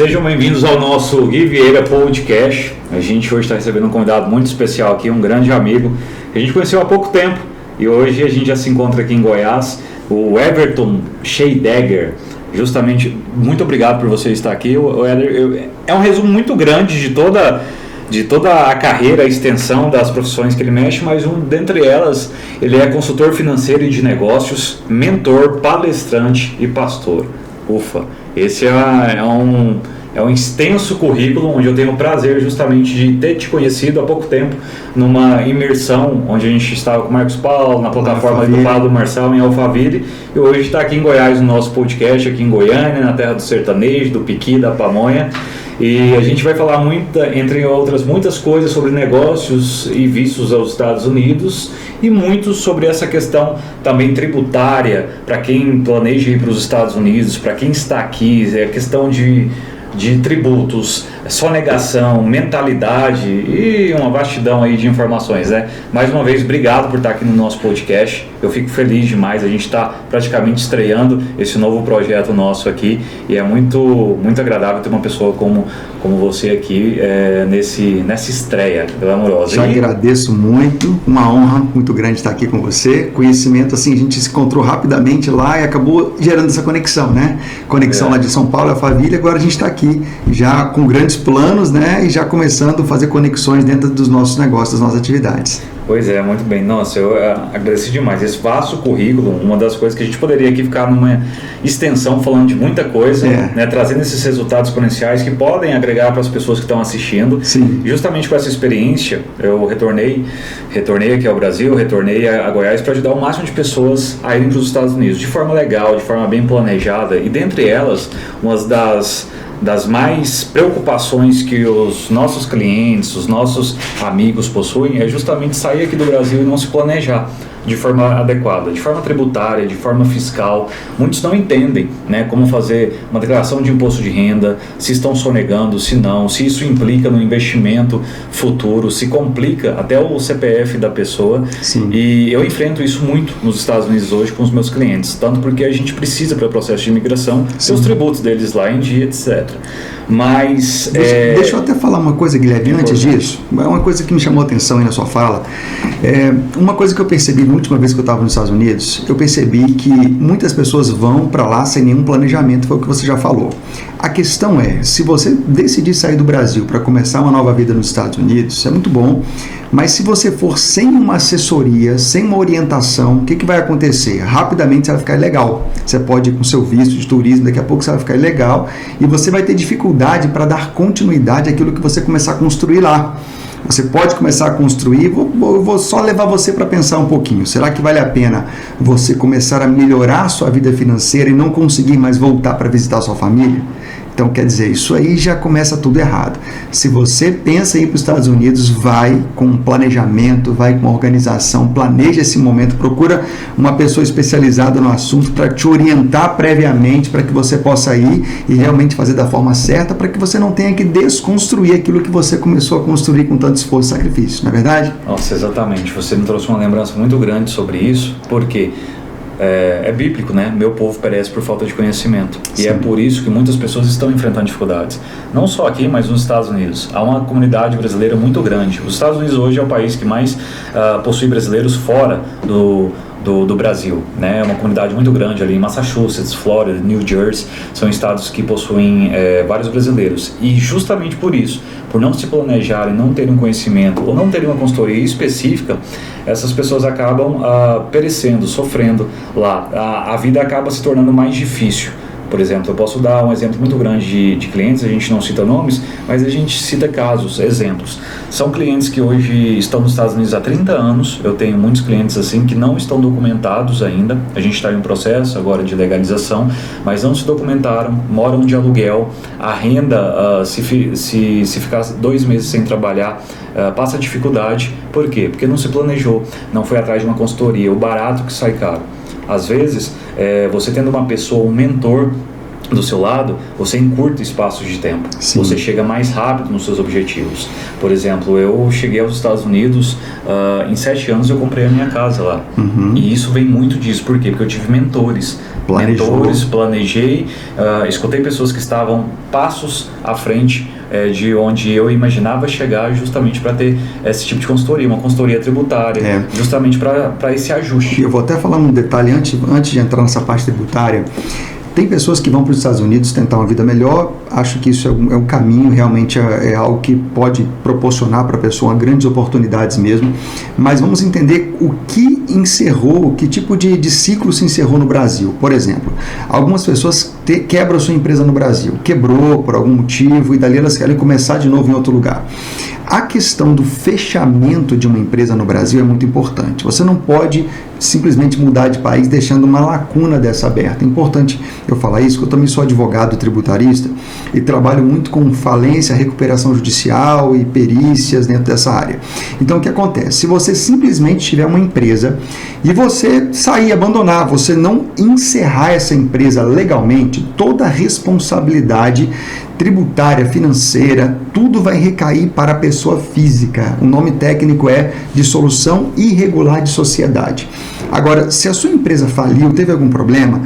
Sejam bem-vindos ao nosso Gui Vieira Podcast. A gente hoje está recebendo um convidado muito especial aqui, um grande amigo que a gente conheceu há pouco tempo e hoje a gente já se encontra aqui em Goiás, o Everton Scheidegger. Justamente, muito obrigado por você estar aqui. É um resumo muito grande de toda a carreira, a extensão das profissões que ele mexe, mas dentre elas, ele é consultor financeiro e de negócios, mentor, palestrante e pastor. Ufa, esse é um extenso currículo onde eu tenho o prazer justamente de ter te conhecido há pouco tempo numa imersão onde a gente estava com o Marcos Paulo, na plataforma do Pablo Marçal em Alphaville, e hoje está aqui em Goiás no nosso podcast, aqui em Goiânia, na terra do sertanejo, do piqui, da pamonha. E a gente vai falar entre outras muitas coisas sobre negócios e vistos aos Estados Unidos e muito sobre essa questão também tributária para quem planeja ir para os Estados Unidos, para quem está aqui, é questão de tributos, sonegação, mentalidade e uma vastidão aí de informações, né? Mais uma vez, obrigado por estar aqui no nosso podcast. Eu fico feliz demais. A gente está praticamente estreando esse novo projeto nosso aqui e é muito agradável ter uma pessoa como você aqui nessa estreia glamourosa. Te agradeço muito, uma honra muito grande estar aqui com você. Conhecimento, assim, a gente se encontrou rapidamente lá e acabou gerando essa conexão, né? Conexão lá de São Paulo, a família. Agora a gente está aqui já com grandes planos, né? E já começando a fazer conexões dentro dos nossos negócios, das nossas atividades. Pois é, muito bem. Nossa, eu agradeci demais. Esse vasto currículo, uma das coisas que a gente poderia aqui ficar numa extensão falando de muita coisa, né, trazendo esses resultados exponenciais que podem agregar para as pessoas que estão assistindo. Sim. E justamente com essa experiência, eu retornei aqui ao Brasil, retornei a Goiás para ajudar o máximo de pessoas a irem para os Estados Unidos de forma legal, de forma bem planejada. E dentre elas, uma das mais preocupações que os nossos clientes, os nossos amigos possuem é justamente sair aqui do Brasil e não se planejar de forma adequada, de forma tributária, de forma fiscal. Muitos não entendem, né, como fazer uma declaração de imposto de renda, se estão sonegando, se não, se isso implica no investimento futuro, se complica até o CPF da pessoa. Sim. E eu enfrento isso muito nos Estados Unidos hoje com os meus clientes, tanto porque a gente precisa para o processo de imigração ter os tributos deles lá em dia, etc. Mas... Deixa eu até falar uma coisa, Guilherme, antes disso. É uma coisa que me chamou a atenção aí na sua fala. Uma coisa que eu percebi na última vez que eu estava nos Estados Unidos, eu percebi que muitas pessoas vão para lá sem nenhum planejamento, foi o que você já falou. A questão é, se você decidir sair do Brasil para começar uma nova vida nos Estados Unidos, isso é muito bom, mas se você for sem uma assessoria, sem uma orientação, o que vai acontecer? Rapidamente você vai ficar ilegal. Você pode ir com seu visto de turismo, daqui a pouco você vai ficar ilegal e você vai ter dificuldade para dar continuidade àquilo que você começar a construir lá. Você pode começar a construir, vou só levar você para pensar um pouquinho. Será que vale a pena você começar a melhorar a sua vida financeira e não conseguir mais voltar para visitar a sua família? Então, quer dizer, isso aí já começa tudo errado. Se você pensa em ir para os Estados Unidos, vai com um planejamento, vai com uma organização, planeja esse momento, procura uma pessoa especializada no assunto para te orientar previamente, para que você possa ir e realmente fazer da forma certa, para que você não tenha que desconstruir aquilo que você começou a construir com tanto esforço e sacrifício, não é verdade? Nossa, exatamente. Você me trouxe uma lembrança muito grande sobre isso, porque... É bíblico, né? Meu povo perece por falta de conhecimento. Sim. E é por isso que muitas pessoas estão enfrentando dificuldades. Não só aqui, mas nos Estados Unidos. Há uma comunidade brasileira muito grande. Os Estados Unidos hoje é o país que mais possui brasileiros fora do Brasil, né? É uma comunidade muito grande ali em Massachusetts, Flórida, New Jersey, são estados que possuem vários brasileiros. E justamente por isso, por não se planejarem, não terem conhecimento ou não terem uma consultoria específica, essas pessoas acabam perecendo, sofrendo lá. A vida acaba se tornando mais difícil. Por exemplo, eu posso dar um exemplo muito grande de clientes, a gente não cita nomes, mas a gente cita casos, exemplos. São clientes que hoje estão nos Estados Unidos há 30 anos, eu tenho muitos clientes assim que não estão documentados ainda, a gente está em um processo agora de legalização, mas não se documentaram, moram de aluguel, a renda, se ficar 2 meses sem trabalhar, passa dificuldade. Por quê? Porque não se planejou, não foi atrás de uma consultoria, o barato que sai caro. Às vezes, você tendo uma pessoa, um mentor do seu lado, você encurta espaços de tempo. Sim. Você chega mais rápido nos seus objetivos. Por exemplo, eu cheguei aos Estados Unidos, em 7 anos eu comprei a minha casa lá. E isso vem muito disso. Por quê? Porque eu tive mentores. Planejei, escutei pessoas que estavam passos à frente de onde eu imaginava chegar, justamente para ter esse tipo de consultoria, uma consultoria tributária, justamente para esse ajuste. Eu vou até falar um detalhe antes de entrar nessa parte tributária. Tem pessoas que vão para os Estados Unidos tentar uma vida melhor, acho que isso é um caminho, realmente é algo que pode proporcionar para a pessoa grandes oportunidades mesmo, mas vamos entender o que encerrou, que tipo de ciclo se encerrou no Brasil. Por exemplo, algumas pessoas quebram a sua empresa no Brasil, quebrou por algum motivo e dali elas querem começar de novo em outro lugar. A questão do fechamento de uma empresa no Brasil é muito importante. Você não pode simplesmente mudar de país deixando uma lacuna dessa aberta. É importante eu falar isso, porque eu também sou advogado tributarista e trabalho muito com falência, recuperação judicial e perícias dentro dessa área. Então, o que acontece? Se você simplesmente tiver uma empresa e você sair, abandonar, você não encerrar essa empresa legalmente, toda a responsabilidade tributária, financeira, tudo vai recair para a pessoa física. O nome técnico é dissolução irregular de sociedade. Agora, se a sua empresa faliu, teve algum problema,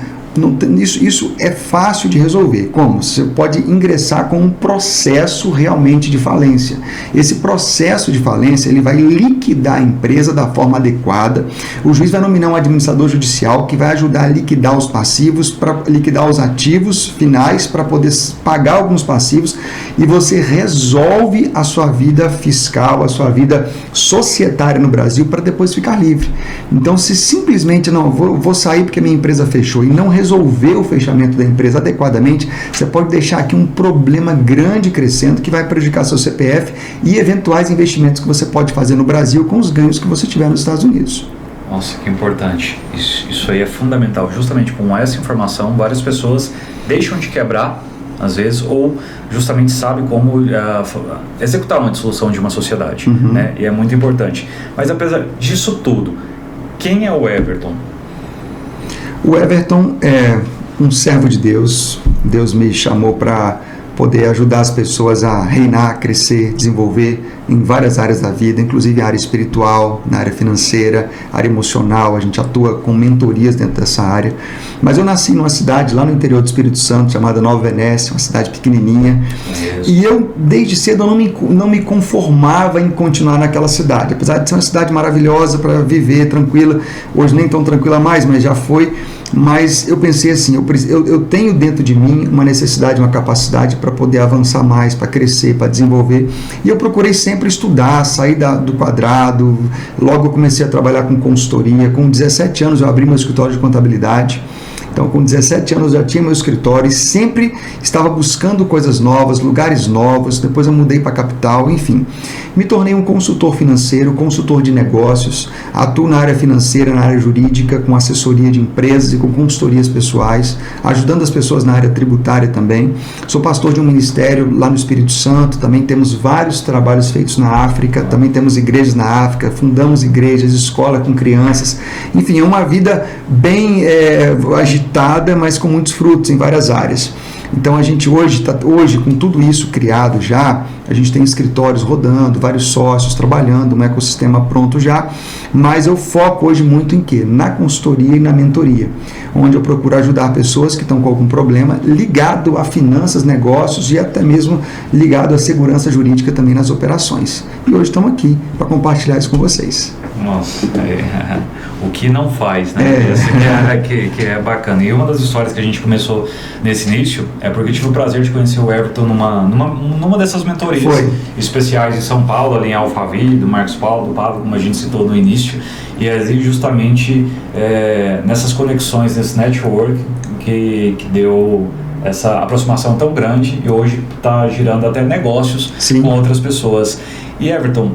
isso é fácil de resolver. Como? Você pode ingressar com um processo realmente de falência. Esse processo de falência ele vai liquidar a empresa da forma adequada. O juiz vai nominar um administrador judicial que vai ajudar a liquidar os passivos, para liquidar os ativos finais, para poder pagar alguns passivos, e você resolve a sua vida fiscal, a sua vida societária no Brasil, para depois ficar livre. Então, se simplesmente não vou sair porque minha empresa fechou e não resolver o fechamento da empresa adequadamente, você pode deixar aqui um problema grande crescendo que vai prejudicar seu CPF e eventuais investimentos que você pode fazer no Brasil com os ganhos que você tiver nos Estados Unidos. Nossa, que importante. Isso aí é fundamental. Justamente com essa informação, várias pessoas deixam de quebrar, às vezes, ou justamente sabem como executar uma dissolução de uma sociedade. Né? E é muito importante. Mas apesar disso tudo, quem é o Everton? O Everton é um servo de Deus. Deus me chamou para poder ajudar as pessoas a reinar, crescer, desenvolver em várias áreas da vida, inclusive a área espiritual, na área financeira, área emocional. A gente atua com mentorias dentro dessa área. Mas eu nasci numa cidade lá no interior do Espírito Santo, chamada Nova Venécia, uma cidade pequenininha. E eu, desde cedo, eu não me conformava em continuar naquela cidade. Apesar de ser uma cidade maravilhosa para viver, tranquila. Hoje nem tão tranquila mais, mas já foi. Mas eu pensei assim, eu tenho dentro de mim uma necessidade, uma capacidade para poder avançar mais, para crescer, para desenvolver. E eu procurei sempre estudar, sair do quadrado. Logo eu comecei a trabalhar com consultoria. Com 17 anos eu abri meu escritório de contabilidade. Então, com 17 anos eu já tinha meu escritório e sempre estava buscando coisas novas, lugares novos. Depois eu mudei para a capital, enfim. Me tornei um consultor financeiro, consultor de negócios. Atuo na área financeira, na área jurídica, com assessoria de empresas e com consultorias pessoais, ajudando as pessoas na área tributária também. Sou pastor de um ministério lá no Espírito Santo. Também temos vários trabalhos feitos na África. Também temos igrejas na África. Fundamos igrejas, escola com crianças. Enfim, é uma vida bem agitada, mas com muitos frutos em várias áreas. Então a gente hoje, com tudo isso criado já, a gente tem escritórios rodando, vários sócios trabalhando, um ecossistema pronto já, mas eu foco hoje muito em quê? Na consultoria e na mentoria, onde eu procuro ajudar pessoas que estão com algum problema ligado a finanças, negócios e até mesmo ligado à segurança jurídica também nas operações. E hoje estamos aqui para compartilhar isso com vocês. Nossa, o que não faz, né? Que é bacana. E uma das histórias que a gente começou nesse início é porque eu tive o prazer de conhecer o Everton numa dessas mentorias especiais em São Paulo, ali em Alphaville, do Marcos Paulo, do Pablo, como a gente citou no início. E aí justamente nessas conexões, nesse network que deu essa aproximação tão grande e hoje está girando até negócios com outras pessoas. E Everton,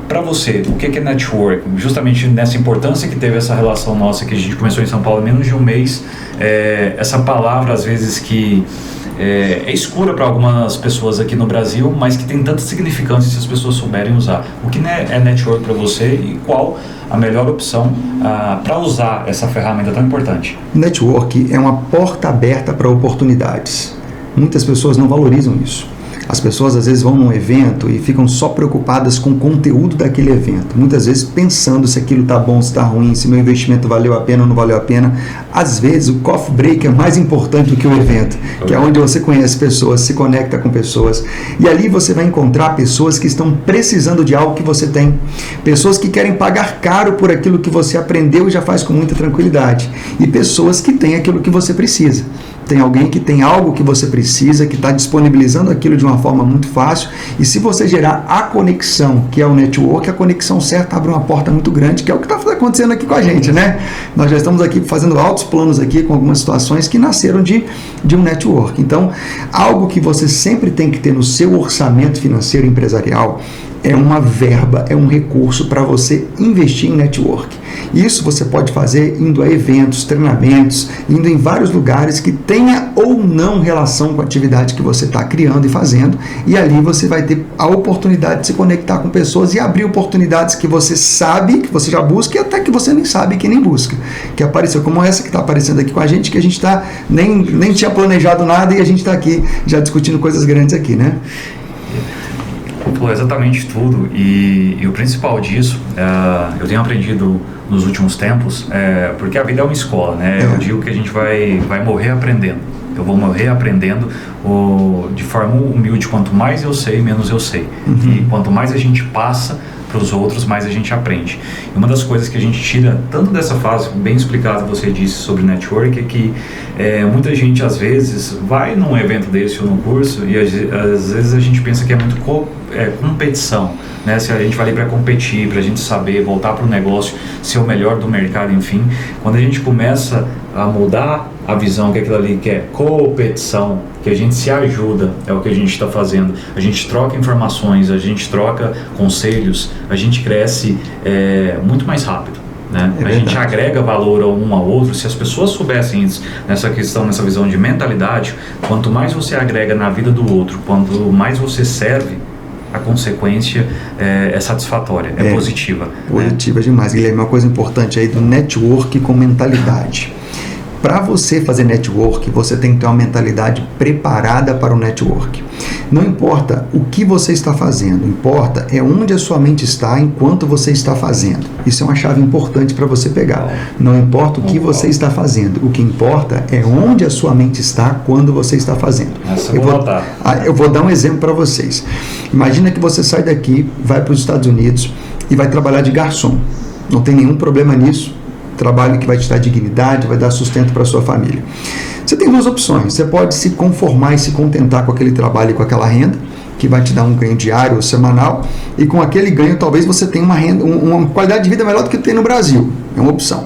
para você, o que é networking? Justamente nessa importância que teve essa relação nossa, que a gente começou em São Paulo há menos de um mês, essa palavra às vezes que é escura para algumas pessoas aqui no Brasil, mas que tem tanta significância se as pessoas souberem usar. O que é network para você e qual a melhor opção para usar essa ferramenta tão importante? Network é uma porta aberta para oportunidades. Muitas pessoas não valorizam isso. As pessoas às vezes vão num evento e ficam só preocupadas com o conteúdo daquele evento. Muitas vezes pensando se aquilo está bom, se está ruim, se meu investimento valeu a pena ou não valeu a pena. Às vezes o coffee break é mais importante do que o evento, que é onde você conhece pessoas, se conecta com pessoas. E ali você vai encontrar pessoas que estão precisando de algo que você tem. Pessoas que querem pagar caro por aquilo que você aprendeu e já faz com muita tranquilidade. E pessoas que têm aquilo que você precisa. Tem alguém que tem algo que você precisa, que está disponibilizando aquilo de uma forma muito fácil, e se você gerar a conexão, que é o network, a conexão certa abre uma porta muito grande, que é o que está acontecendo aqui com a gente, né? Nós já estamos aqui fazendo altos planos aqui com algumas situações que nasceram de um network. Então, algo que você sempre tem que ter no seu orçamento financeiro empresarial é uma verba, é um recurso para você investir em network. Isso você pode fazer indo a eventos, treinamentos, indo em vários lugares que tenha ou não relação com a atividade que você está criando e fazendo, e ali você vai ter a oportunidade de se conectar com pessoas e abrir oportunidades que você sabe, que você já busca, e até que você nem sabe que nem busca, que apareceu, como essa que está aparecendo aqui com a gente, que a gente nem tinha planejado nada e a gente está aqui já discutindo coisas grandes aqui, né? Falou exatamente tudo, e o principal disso, eu tenho aprendido nos últimos tempos, porque a vida é uma escola, né? Eu digo que a gente vai morrer aprendendo. Eu vou morrer aprendendo de forma humilde. Quanto mais eu sei, menos eu sei. E quanto mais a gente passa para os outros, mais a gente aprende. E uma das coisas que a gente tira tanto dessa fase, bem explicado você disse sobre network, é que muita gente às vezes vai num evento desse ou num curso e às vezes a gente pensa que é muito competição, né? Se a gente vai ali para competir, para a gente saber, voltar para o negócio, ser o melhor do mercado, enfim. Quando a gente começa a mudar a visão que aquilo ali que é competição, que a gente se ajuda, é o que a gente está fazendo. A gente troca informações, a gente troca conselhos, a gente cresce muito mais rápido. Né? A gente agrega valor um ao outro. Se as pessoas soubessem isso, nessa visão de mentalidade, quanto mais você agrega na vida do outro, quanto mais você serve, a consequência é satisfatória, é positiva. Positiva demais, Guilherme. Uma coisa importante aí do network com mentalidade. Para você fazer network, você tem que ter uma mentalidade preparada para o network. Não importa o que você está fazendo, importa é onde a sua mente está enquanto você está fazendo. Isso é uma chave importante para você pegar. Não importa o que você está fazendo, o que importa é onde a sua mente está quando você está fazendo. Eu vou dar um exemplo para vocês. Imagina que você sai daqui, vai para os Estados Unidos e vai trabalhar de garçom. Não tem nenhum problema nisso. Trabalho que vai te dar dignidade, vai dar sustento para a sua família. Você tem duas opções. Você pode se conformar e se contentar com aquele trabalho e com aquela renda, que vai te dar um ganho diário ou semanal, e com aquele ganho talvez você tenha uma qualidade de vida melhor do que tem no Brasil. É uma opção.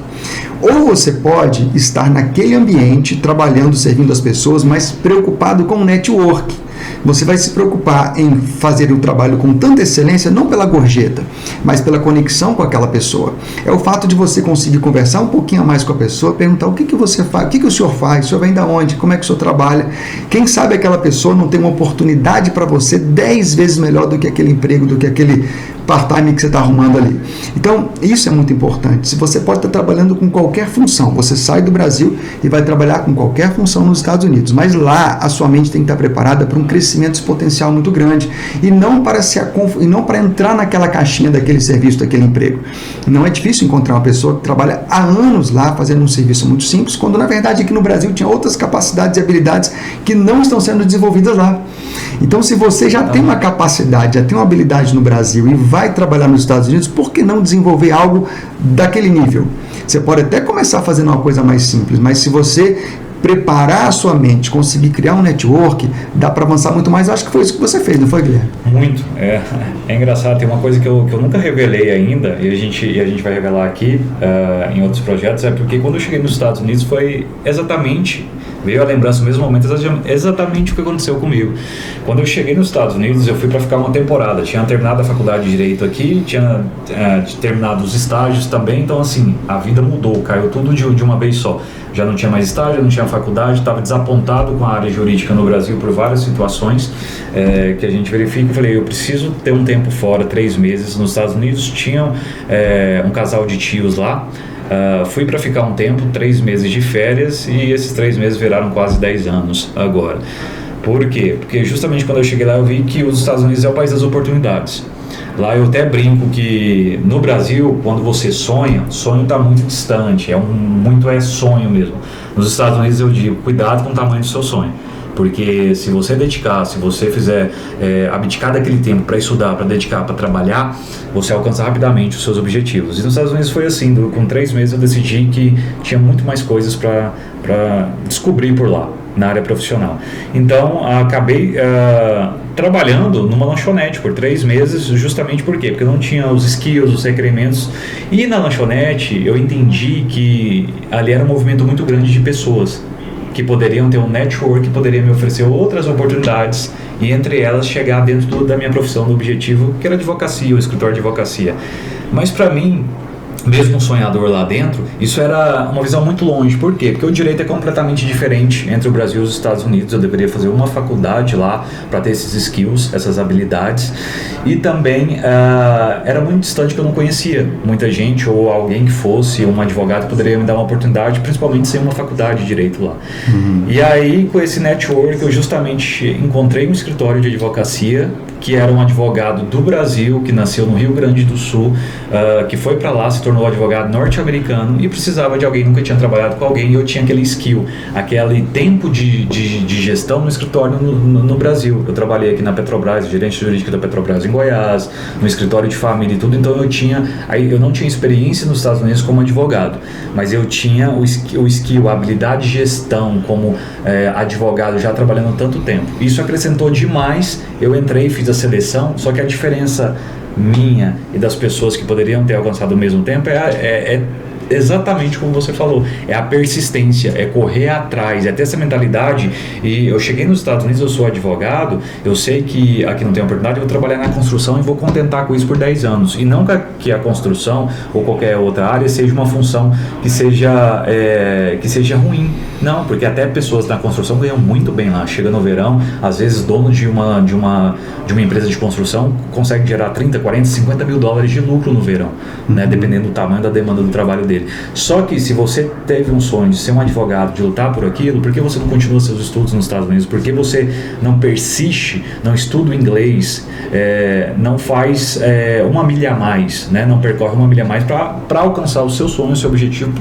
Ou você pode estar naquele ambiente, trabalhando, servindo as pessoas, mas preocupado com o network. Você vai se preocupar em fazer o trabalho com tanta excelência, não pela gorjeta, mas pela conexão com aquela pessoa. É o fato de você conseguir conversar um pouquinho a mais com a pessoa, perguntar o que você faz, o que o senhor faz, o senhor vem de onde, como é que o senhor trabalha. Quem sabe aquela pessoa não tem uma oportunidade para você 10 vezes melhor do que aquele emprego, do que aquele part-time que você está arrumando ali. Então, isso é muito importante. Se você pode estar trabalhando com qualquer função, você sai do Brasil e vai trabalhar com qualquer função nos Estados Unidos, mas lá a sua mente tem que estar preparada para um crescimento exponencial muito grande e não para entrar naquela caixinha daquele serviço, daquele emprego. Não é difícil encontrar uma pessoa que trabalha há anos lá fazendo um serviço muito simples, quando na verdade aqui no Brasil tinha outras capacidades e habilidades que não estão sendo desenvolvidas lá. Então, se você já tem uma capacidade, já tem uma habilidade no Brasil e vai trabalhar nos Estados Unidos, por que não desenvolver algo daquele nível? Você pode até começar fazendo uma coisa mais simples, mas se você preparar a sua mente, conseguir criar um network, dá para avançar muito mais. Eu acho que foi isso que você fez, não foi, Guilherme? Muito. É engraçado, tem uma coisa que eu nunca revelei ainda, e a gente vai revelar aqui em outros projetos, é porque quando eu cheguei nos Estados Unidos foi veio a lembrança no mesmo momento, exatamente o que aconteceu comigo. Quando eu cheguei nos Estados Unidos, eu fui para ficar uma temporada. Tinha terminado a faculdade de Direito aqui, tinha terminado os estágios também, então assim, a vida mudou, caiu tudo de uma vez só. já não tinha mais estágio, já não tinha faculdade, estava desapontado com a área jurídica no Brasil por várias situações que a gente verifica. Eu falei, eu preciso ter um tempo fora, 3 meses. Nos Estados Unidos tinham um casal de tios lá. Fui para ficar um tempo, 3 meses de férias, e esses 3 meses viraram quase 10 anos agora. Por quê? Porque justamente quando eu cheguei lá eu vi que os Estados Unidos é o país das oportunidades. Lá eu até brinco que no Brasil, quando você sonha, sonho está muito distante, muito sonho mesmo. Nos Estados Unidos eu digo, cuidado com o tamanho do seu sonho. Porque se você dedicar, se você fizer abdicar daquele tempo para estudar, para dedicar, para trabalhar, você alcança rapidamente os seus objetivos. E nos Estados Unidos foi assim, com 3 meses eu decidi que tinha muito mais coisas para descobrir por lá, na área profissional. Então acabei trabalhando numa lanchonete por 3 meses, justamente por quê? Porque eu não tinha os skills, os requerimentos. E na lanchonete eu entendi que ali era um movimento muito grande de pessoas que poderiam ter um network, que poderia me oferecer outras oportunidades, e entre elas chegar dentro da minha profissão, do objetivo, que era advocacia, o escritório de advocacia. Mas para mim, mesmo um sonhador lá dentro, isso era uma visão muito longe. Por quê? Porque o direito é completamente diferente entre o Brasil e os Estados Unidos. Eu deveria fazer uma faculdade lá para ter esses skills, essas habilidades. E também era muito distante, que eu não conhecia muita gente, ou alguém que fosse um advogado poderia me dar uma oportunidade, principalmente sem uma faculdade de direito lá. E aí, com esse network, eu justamente encontrei um escritório de advocacia, que era um advogado do Brasil, que nasceu no Rio Grande do Sul, que foi para lá, se tornou advogado norte-americano e precisava de alguém, nunca tinha trabalhado com alguém, e eu tinha aquele skill, aquele tempo de gestão no escritório no Brasil. Eu trabalhei aqui na Petrobras, gerente jurídico da Petrobras em Goiás, no escritório de família e tudo, então eu não tinha experiência nos Estados Unidos como advogado, mas eu tinha o skill, a habilidade de gestão como advogado, já trabalhando tanto tempo. Isso acrescentou demais. Eu entrei e fiz a seleção, só que a diferença minha e das pessoas que poderiam ter alcançado ao mesmo tempo é exatamente como você falou, é a persistência, é correr atrás, é ter essa mentalidade. E eu cheguei nos Estados Unidos, eu sou advogado, eu sei que aqui não tem oportunidade, eu vou trabalhar na construção e vou contentar com isso por 10 anos. E não que a construção ou qualquer outra área seja uma função que seja ruim. Não, porque até pessoas na construção ganham muito bem lá. Chega no verão, às vezes dono de uma empresa de construção consegue gerar 30, 40, 50 mil dólares de lucro no verão, né? Dependendo do tamanho da demanda do trabalho dele. Só que se você teve um sonho de ser um advogado, de lutar por aquilo, por que você não continua seus estudos nos Estados Unidos? Por que você não persiste, não estuda o inglês, não faz uma milha a mais, né? Não percorre uma milha a mais para alcançar o seu sonho, o seu objetivo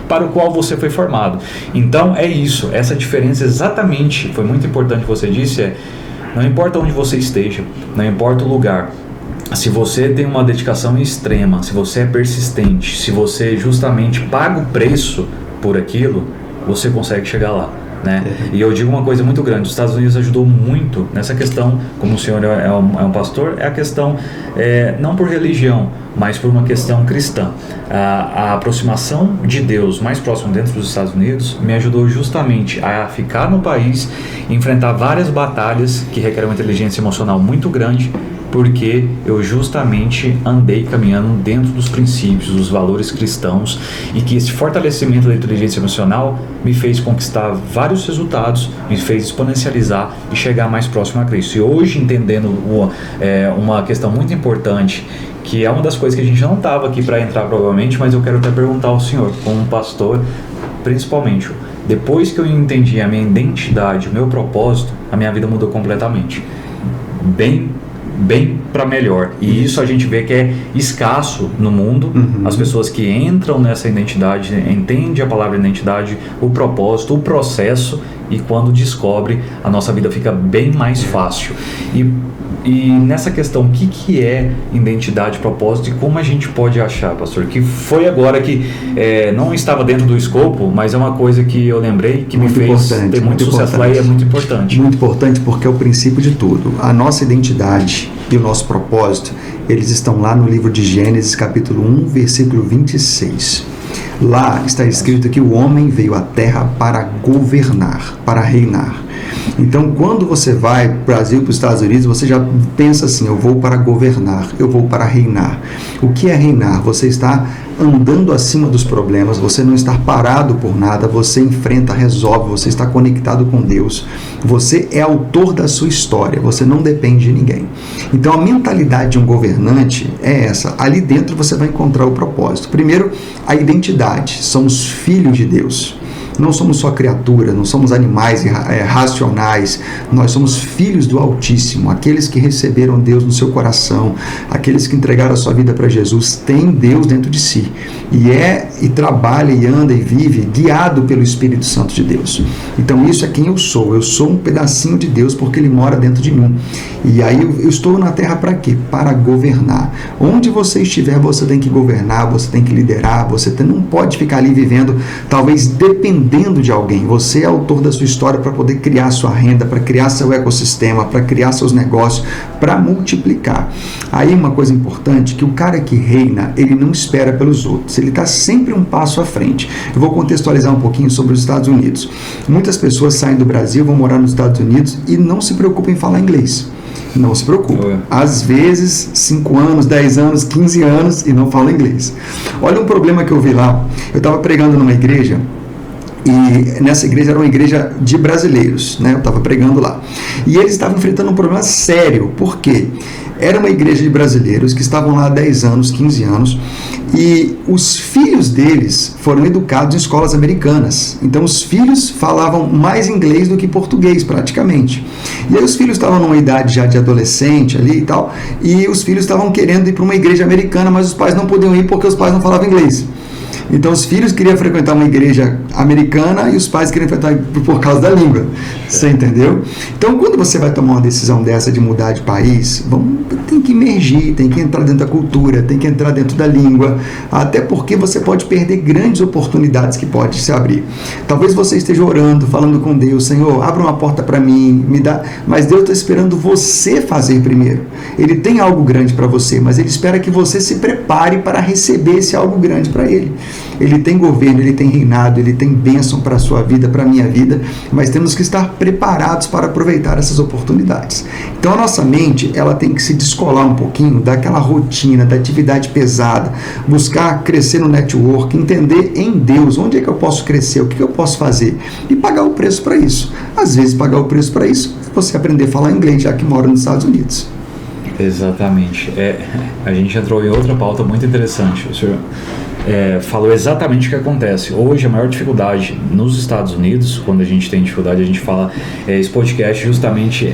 para o qual você foi formado? Então é isso, essa diferença exatamente, foi muito importante que você disse, não importa onde você esteja, não importa o lugar, se você tem uma dedicação extrema, se você é persistente, se você justamente paga o preço por aquilo, você consegue chegar lá, né? E eu digo uma coisa muito grande, os Estados Unidos ajudou muito nessa questão, como o senhor é um pastor, é a questão não por religião, mas por uma questão cristã. A aproximação de Deus mais próximo dentro dos Estados Unidos me ajudou justamente a ficar no país, enfrentar várias batalhas que requerem uma inteligência emocional muito grande, porque eu justamente andei caminhando dentro dos princípios, dos valores cristãos, e que esse fortalecimento da inteligência emocional me fez conquistar vários resultados, me fez exponencializar e chegar mais próximo a Cristo. E hoje, entendendo uma questão muito importante, que é uma das coisas que a gente não estava aqui para entrar provavelmente, mas eu quero até perguntar ao senhor, como pastor, principalmente, depois que eu entendi a minha identidade, o meu propósito, a minha vida mudou completamente. Bem para melhor. E isso a gente vê que é escasso no mundo. As pessoas que entram nessa identidade, entendem a palavra identidade, o propósito, o processo, e quando descobre, a nossa vida fica bem mais fácil. E nessa questão, o que é identidade, propósito, e como a gente pode achar, pastor? Que foi agora que não estava dentro do escopo, mas é uma coisa que eu lembrei, que muito me fez ter muito sucesso lá, e é muito importante. Muito importante, porque é o princípio de tudo. A nossa identidade e o nosso propósito, eles estão lá no livro de Gênesis, capítulo 1, versículo 26. Lá está escrito que o homem veio à terra para governar, para reinar. Então, quando você vai para o Brasil, para os Estados Unidos, você já pensa assim: eu vou para governar, eu vou para reinar. O que é reinar? Você está andando acima dos problemas, você não está parado por nada, você enfrenta, resolve, você está conectado com Deus, você é autor da sua história, você não depende de ninguém. Então, a mentalidade de um governante é essa. Ali dentro você vai encontrar o propósito. Primeiro, a identidade. Somos filhos de Deus. Não somos só criaturas, não somos animais racionais, nós somos filhos do Altíssimo, aqueles que receberam Deus no seu coração, aqueles que entregaram a sua vida para Jesus, têm Deus dentro de si, e trabalha, e anda, e vive, guiado pelo Espírito Santo de Deus. Então isso é quem eu sou um pedacinho de Deus, porque Ele mora dentro de mim, e aí eu estou na terra para quê? Para governar. Onde você estiver, você tem que governar, você tem que liderar, você não pode ficar ali vivendo, talvez dependendo de alguém. Você é autor da sua história para poder criar sua renda, para criar seu ecossistema, para criar seus negócios, para multiplicar. Aí uma coisa importante, que o cara que reina, ele não espera pelos outros, ele está sempre um passo à frente. Eu vou contextualizar um pouquinho sobre os Estados Unidos. Muitas pessoas saem do Brasil, vão morar nos Estados Unidos e não se preocupam em falar inglês. Não se preocupe. Às vezes, 5 anos, 10 anos, 15 anos e não fala inglês. Olha um problema que eu vi lá. Eu estava pregando numa igreja, e nessa igreja era uma igreja de brasileiros, né? Eu estava pregando lá. E eles estavam enfrentando um problema sério. Por quê? Era uma igreja de brasileiros que estavam lá há 10 anos, 15 anos, e os filhos deles foram educados em escolas americanas. Então os filhos falavam mais inglês do que português, praticamente. E aí os filhos estavam numa idade já de adolescente ali e tal, e os filhos estavam querendo ir para uma igreja americana, mas os pais não podiam ir porque os pais não falavam inglês. Então os filhos queriam frequentar uma igreja americana e os pais queriam frequentar por causa da língua. Você entendeu? Então quando você vai tomar uma decisão dessa de mudar de país, tem que emergir, tem que entrar dentro da cultura, tem que entrar dentro da língua, até porque você pode perder grandes oportunidades que podem se abrir. Talvez você esteja orando, falando com Deus: Senhor, abre uma porta para mim, me dá. Mas Deus está esperando você fazer primeiro. Ele tem algo grande para você, mas Ele espera que você se prepare para receber esse algo grande para Ele. Ele tem governo, Ele tem reinado, Ele tem bênção para a sua vida, para a minha vida, mas temos que estar preparados para aproveitar essas oportunidades. Então a nossa mente, ela tem que se descolar um pouquinho daquela rotina, da atividade pesada, buscar crescer no network, entender em Deus onde é que eu posso crescer, o que eu posso fazer, e pagar o preço para isso. Às vezes pagar o preço para isso é você aprender a falar inglês, já que mora nos Estados Unidos. Exatamente. A gente entrou em outra pauta muito interessante. O senhor falou exatamente o que acontece. Hoje a maior dificuldade nos Estados Unidos, quando a gente tem dificuldade, a gente fala, esse podcast justamente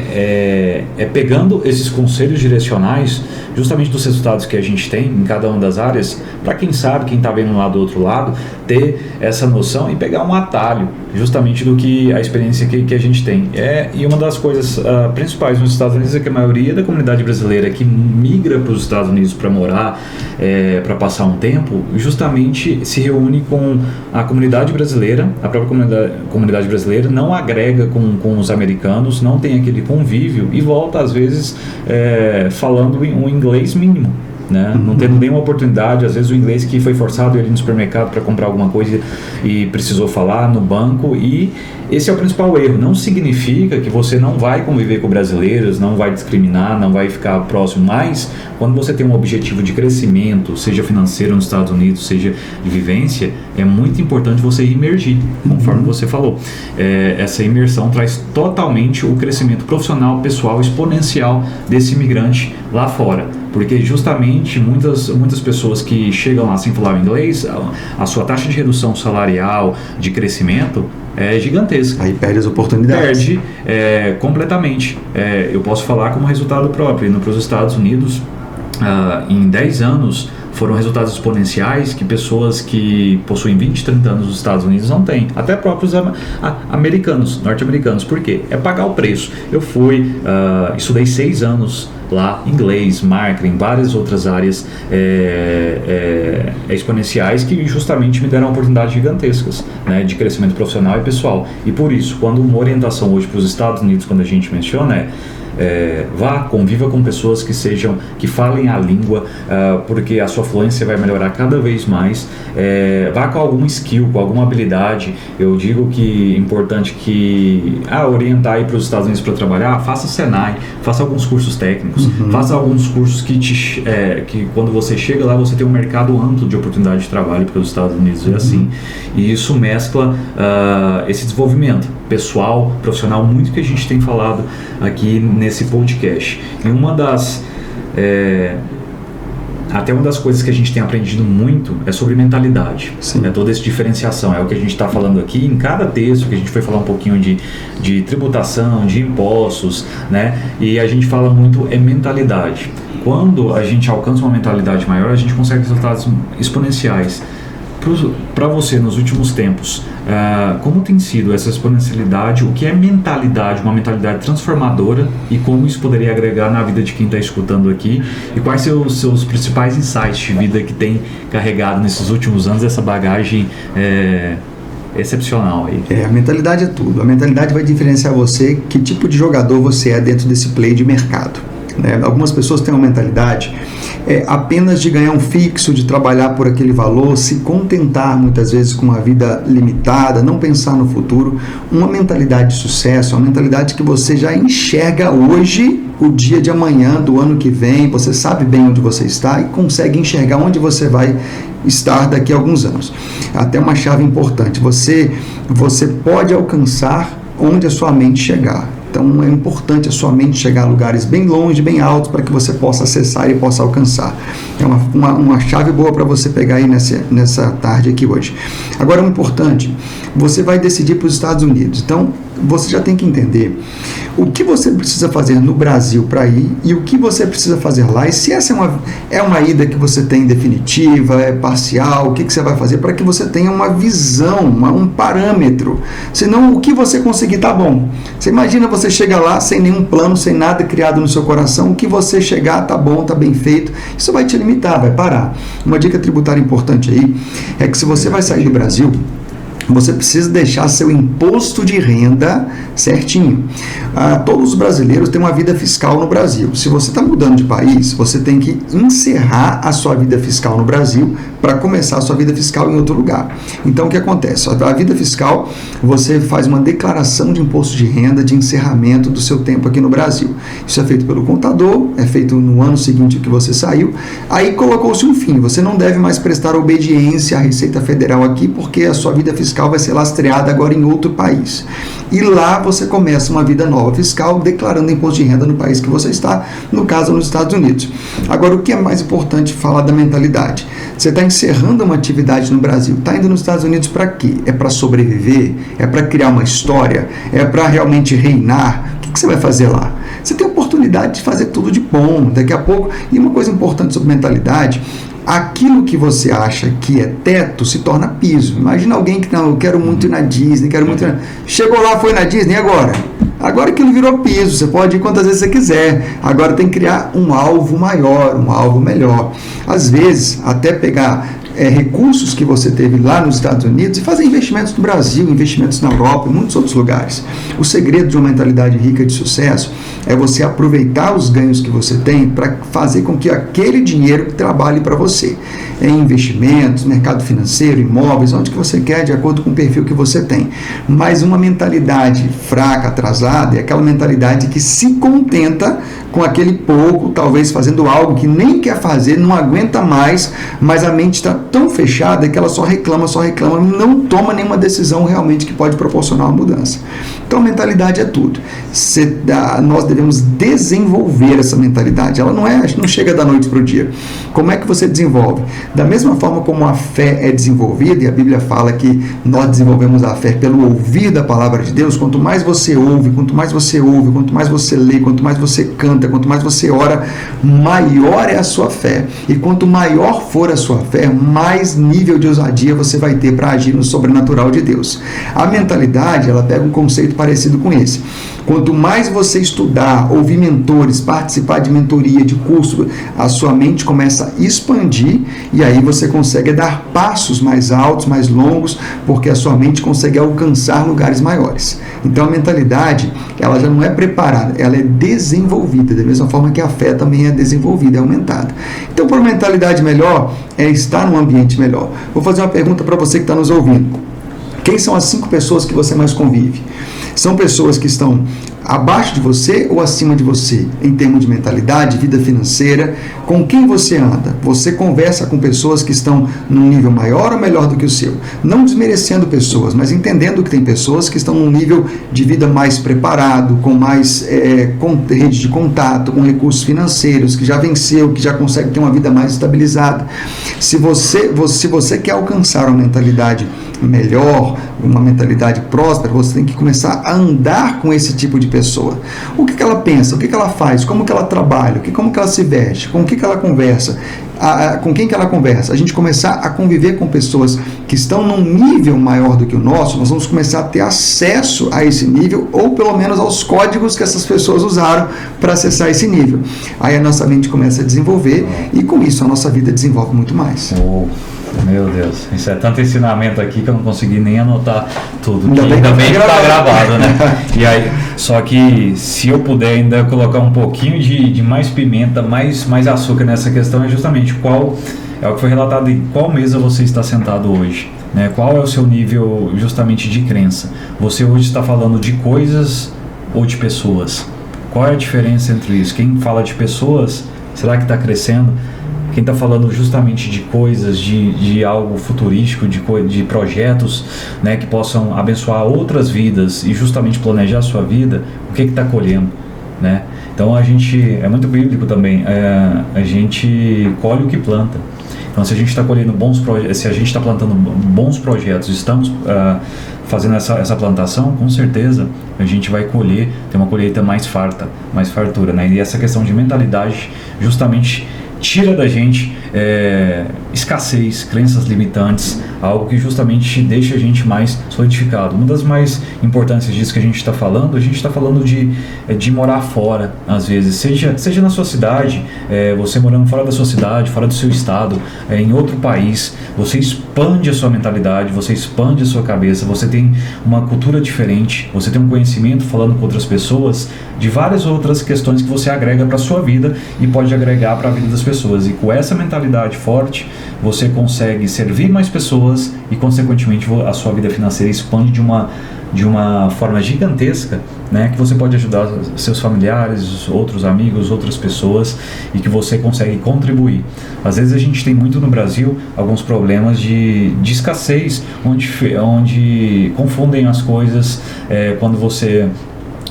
pegando esses conselhos direcionais, justamente dos resultados que a gente tem em cada uma das áreas, para quem sabe, quem está vendo lá do outro lado, ter essa noção e pegar um atalho justamente do que a experiência que a gente tem. E uma das coisas principais nos Estados Unidos é que a maioria da comunidade brasileira que migra para os Estados Unidos para morar, para passar um tempo, justamente se reúne com a comunidade brasileira, a própria comunidade brasileira, não agrega com os americanos, não tem aquele convívio e volta às vezes falando um inglês mínimo. Né? Não tendo nenhuma oportunidade, às vezes o inglês que foi forçado ele no supermercado para comprar alguma coisa e precisou falar no banco, e esse é o principal erro. Não significa que você não vai conviver com brasileiros, não vai discriminar, não vai ficar próximo, mas quando você tem um objetivo de crescimento, seja financeiro nos Estados Unidos, seja de vivência, é muito importante você imergir, conforme você falou. Essa imersão traz totalmente o crescimento profissional, pessoal, exponencial desse imigrante lá fora. Porque justamente muitas pessoas que chegam lá sem falar inglês, a sua taxa de redução salarial, de crescimento, é gigantesca. Aí perde as oportunidades. Perde completamente. Eu posso falar como resultado próprio. Indo para os Estados Unidos, em 10 anos, foram resultados exponenciais que pessoas que possuem 20, 30 anos nos Estados Unidos não têm. Até próprios americanos, norte-americanos. Por quê? É pagar o preço. Eu estudei 6 anos lá, inglês, marketing, várias outras áreas exponenciais que justamente me deram oportunidades gigantescas, né, de crescimento profissional e pessoal. E por isso, quando uma orientação hoje para os Estados Unidos, quando a gente menciona, vá, conviva com pessoas que falem a língua, porque a sua fluência vai melhorar cada vez mais. Vá com algum skill, com alguma habilidade. Eu digo que é importante que orientar aí para os Estados Unidos para trabalhar, faça Senai, faça alguns cursos técnicos, faça alguns cursos que quando você chega lá você tem um mercado amplo de oportunidade de trabalho, porque os Estados Unidos é assim, e isso mescla esse desenvolvimento pessoal, profissional, muito que a gente tem falado aqui nesse podcast. E uma das coisas que a gente tem aprendido muito é sobre mentalidade, toda essa diferenciação, é o que a gente está falando aqui em cada texto, que a gente foi falar um pouquinho de tributação, de impostos, né? E a gente fala muito mentalidade. Quando a gente alcança uma mentalidade maior, a gente consegue resultados exponenciais. Para você, nos últimos tempos, como tem sido essa exponencialidade, o que é mentalidade, uma mentalidade transformadora, e como isso poderia agregar na vida de quem está escutando aqui, e quais são os seus principais insights de vida que tem carregado nesses últimos anos essa bagagem excepcional aí? A mentalidade é tudo. A mentalidade vai diferenciar você, que tipo de jogador você é dentro desse play de mercado. Algumas pessoas têm uma mentalidade apenas de ganhar um fixo, de trabalhar por aquele valor, se contentar muitas vezes com uma vida limitada, não pensar no futuro. Uma mentalidade de sucesso, uma mentalidade que você já enxerga hoje o dia de amanhã, do ano que vem, você sabe bem onde você está e consegue enxergar onde você vai estar daqui a alguns anos. Até uma chave importante, você pode alcançar onde a sua mente chegar. Então é importante a sua mente chegar a lugares bem longe, bem altos, para que você possa acessar e possa alcançar. É uma chave boa para você pegar aí nessa tarde aqui hoje. Agora, o importante, você vai decidir para os Estados Unidos. Então, você já tem que entender o que você precisa fazer no Brasil para ir e o que você precisa fazer lá, e se essa é uma ida que você tem definitiva, é parcial, o que você vai fazer para que você tenha uma visão, um parâmetro. Senão, o que você conseguir tá bom. Você imagina você chega lá sem nenhum plano, sem nada criado no seu coração, o que você chegar tá bom, tá bem feito, isso vai te limitar, vai parar. Uma dica tributária importante aí é que se você vai sair do Brasil, você precisa deixar seu imposto de renda certinho. Todos os brasileiros têm uma vida fiscal no Brasil. Se você está mudando de país, você tem que encerrar a sua vida fiscal no Brasil para começar a sua vida fiscal em outro lugar. Então, o que acontece? A vida fiscal, você faz uma declaração de imposto de renda de encerramento do seu tempo aqui no Brasil. Isso é feito pelo contador, é feito no ano seguinte que você saiu. Aí colocou-se um fim. Você não deve mais prestar obediência à Receita Federal aqui, porque a sua vida fiscal vai ser lastreada agora em outro país. E lá você começa uma vida nova fiscal, declarando imposto de renda no país que você está, no caso nos Estados Unidos. Agora, o que é mais importante falar da mentalidade? Você está encerrando uma atividade no Brasil, está indo nos Estados Unidos para quê? É para sobreviver? É para criar uma história? É para realmente reinar? O que você vai fazer lá? Você tem a oportunidade de fazer tudo de bom, daqui a pouco. E uma coisa importante sobre mentalidade: aquilo que você acha que é teto se torna piso. Imagina alguém que, não, eu quero muito ir na Disney, chegou lá, foi na Disney, agora? Agora aquilo virou piso, você pode ir quantas vezes você quiser. Agora tem que criar um alvo maior, um alvo melhor. Às vezes, até pegar recursos que você teve lá nos Estados Unidos e fazer investimentos no Brasil, investimentos na Europa e muitos outros lugares. O segredo de uma mentalidade rica de sucesso é você aproveitar os ganhos que você tem para fazer com que aquele dinheiro trabalhe para você. Em investimentos, mercado financeiro, imóveis, onde que você quer, de acordo com o perfil que você tem. Mas uma mentalidade fraca, atrasada, é aquela mentalidade que se contenta com aquele pouco, talvez fazendo algo que nem quer fazer, não aguenta mais, mas a mente está tão fechada que ela só reclama, não toma nenhuma decisão realmente que pode proporcionar uma mudança. Então, a mentalidade é tudo. Nós devemos desenvolver essa mentalidade. Ela não chega da noite para o dia. Como é que você desenvolve? Da mesma forma como a fé é desenvolvida, e a Bíblia fala que nós desenvolvemos a fé pelo ouvir da palavra de Deus. Quanto mais você ouve, quanto mais você lê, quanto mais você canta, quanto mais você ora, maior é a sua fé. E quanto maior for a sua fé, mais nível de ousadia você vai ter para agir no sobrenatural de Deus. A mentalidade, ela pega um conceito parecido com esse. Quanto mais você estudar, ouvir mentores, participar de mentoria, de curso, a sua mente começa a expandir E aí você consegue dar passos mais altos, mais longos, porque a sua mente consegue alcançar lugares maiores. Então a mentalidade, ela já não é preparada, ela é desenvolvida, da mesma forma que a fé também é desenvolvida, é aumentada. Então, para uma mentalidade melhor, é estar num ambiente melhor. Vou fazer uma pergunta para você que está nos ouvindo. Quem são as 5 pessoas que você mais convive? São pessoas que estão abaixo de você ou acima de você, em termos de mentalidade, vida financeira? Com quem você anda? Você conversa com pessoas que estão num nível maior ou melhor do que o seu? Não desmerecendo pessoas, mas entendendo que tem pessoas que estão num nível de vida mais preparado, com mais com rede de contato, com recursos financeiros, que já venceu, que já consegue ter uma vida mais estabilizada. Se você quer alcançar uma mentalidade melhor, uma mentalidade próspera, você tem que começar a andar com esse tipo de pessoa. O que ela pensa, o que ela faz, como que ela trabalha, como que ela se veste, com que ela conversa, com quem que ela conversa. A gente começar a conviver com pessoas que estão num nível maior do que o nosso, nós vamos começar a ter acesso a esse nível, ou pelo menos aos códigos que essas pessoas usaram para acessar esse nível. Aí a nossa mente começa a desenvolver e com isso a nossa vida desenvolve muito mais. Meu Deus, isso é tanto ensinamento aqui que eu não consegui nem anotar tudo. Ainda bem que está gravado, né? E aí, só que se eu puder ainda colocar um pouquinho de mais pimenta, mais açúcar nessa questão, é justamente é o que foi relatado em qual mesa você está sentado hoje, né? Qual é o seu nível justamente de crença? Você hoje está falando de coisas ou de pessoas? Qual é a diferença entre isso? Quem fala de pessoas, será que está crescendo? Quem está falando justamente de coisas, de algo futurístico, de projetos, né, que possam abençoar outras vidas e justamente planejar a sua vida, o que está colhendo, né? Então é muito bíblico também, a gente colhe o que planta. Então se a gente está colhendo bons projetos, se a gente está plantando bons projetos, estamos fazendo essa plantação, com certeza a gente vai colher, ter uma colheita mais fartura, né? E essa questão de mentalidade justamente tira da gente escassez, crenças limitantes, algo que justamente deixa a gente mais solidificado. Uma das mais importâncias disso que a gente está falando de morar fora, às vezes, seja na sua cidade, você morando fora da sua cidade, fora do seu estado, em outro país, você expande a sua mentalidade, você expande a sua cabeça, você tem uma cultura diferente, você tem um conhecimento falando com outras pessoas de várias outras questões que você agrega para a sua vida e pode agregar para a vida das pessoas. E com essa mentalidade forte, você consegue servir mais pessoas e, consequentemente, a sua vida financeira expande de uma forma gigantesca, né, que você pode ajudar seus familiares, outros amigos, outras pessoas, e que você consegue contribuir. Às vezes a gente tem muito no Brasil alguns problemas de escassez, onde confundem as coisas,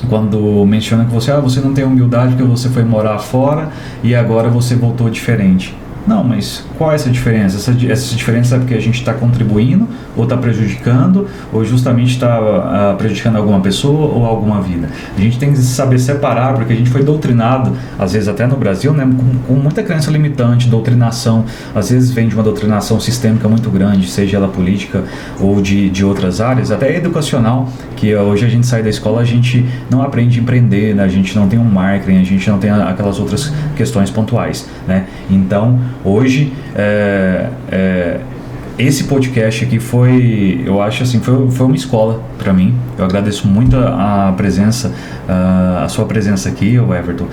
quando menciona que você não tem humildade porque você foi morar fora e agora você voltou diferente. Não, mas qual é essa diferença? Essa diferença é porque a gente está contribuindo, ou está prejudicando, ou justamente está prejudicando alguma pessoa ou alguma vida. A gente tem que saber separar, porque a gente foi doutrinado, às vezes até no Brasil, né, com muita crença limitante, doutrinação. Às vezes vem de uma doutrinação sistêmica muito grande, seja ela política ou de outras áreas, até educacional, que hoje a gente sai da escola, a gente não aprende a empreender, né, a gente não tem um marketing, a gente não tem aquelas outras questões pontuais, né? Então, hoje, esse podcast aqui eu acho assim, foi uma escola para mim. Eu agradeço muito a sua presença aqui, Everton.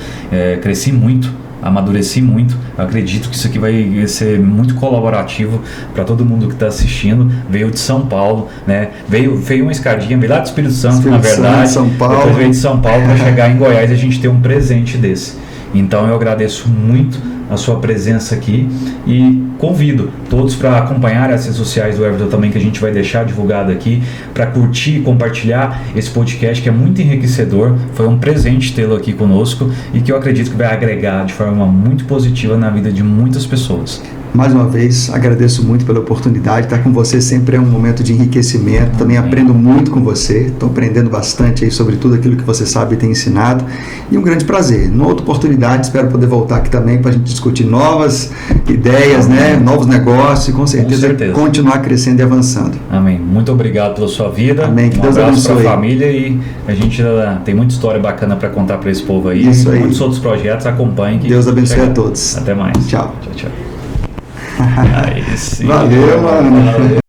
Cresci muito, amadureci muito. Eu acredito que isso aqui vai ser muito colaborativo para todo mundo que está assistindo. Veio de São Paulo, né? Veio uma escadinha, veio lá do Espírito Santo, na verdade. São Paulo. Depois veio de São Paulo para chegar em Goiás e a gente ter um presente desse. Então eu agradeço muito a sua presença aqui e convido todos para acompanhar as redes sociais do Everton também, que a gente vai deixar divulgado aqui, para curtir e compartilhar esse podcast que é muito enriquecedor. Foi um presente tê-lo aqui conosco e que eu acredito que vai agregar de forma muito positiva na vida de muitas pessoas. Mais uma vez, agradeço muito pela oportunidade. Estar com você sempre é um momento de enriquecimento. Também aprendo muito com você. Estou aprendendo bastante aí sobre tudo aquilo que você sabe e tem ensinado. E um grande prazer. Numa outra oportunidade, espero poder voltar aqui também para a gente discutir novas ideias, né? Novos negócios e com certeza continuar crescendo e avançando. Amém. Muito obrigado pela sua vida. Amém. Que Deus abraço abençoe. para a família e a gente tem muita história bacana para contar para esse povo aí. Isso aí. Muitos outros projetos. Acompanhem. Deus abençoe a todos. Até mais. Tchau. Tchau, tchau. Aí sim. Valeu, mano. Valeu.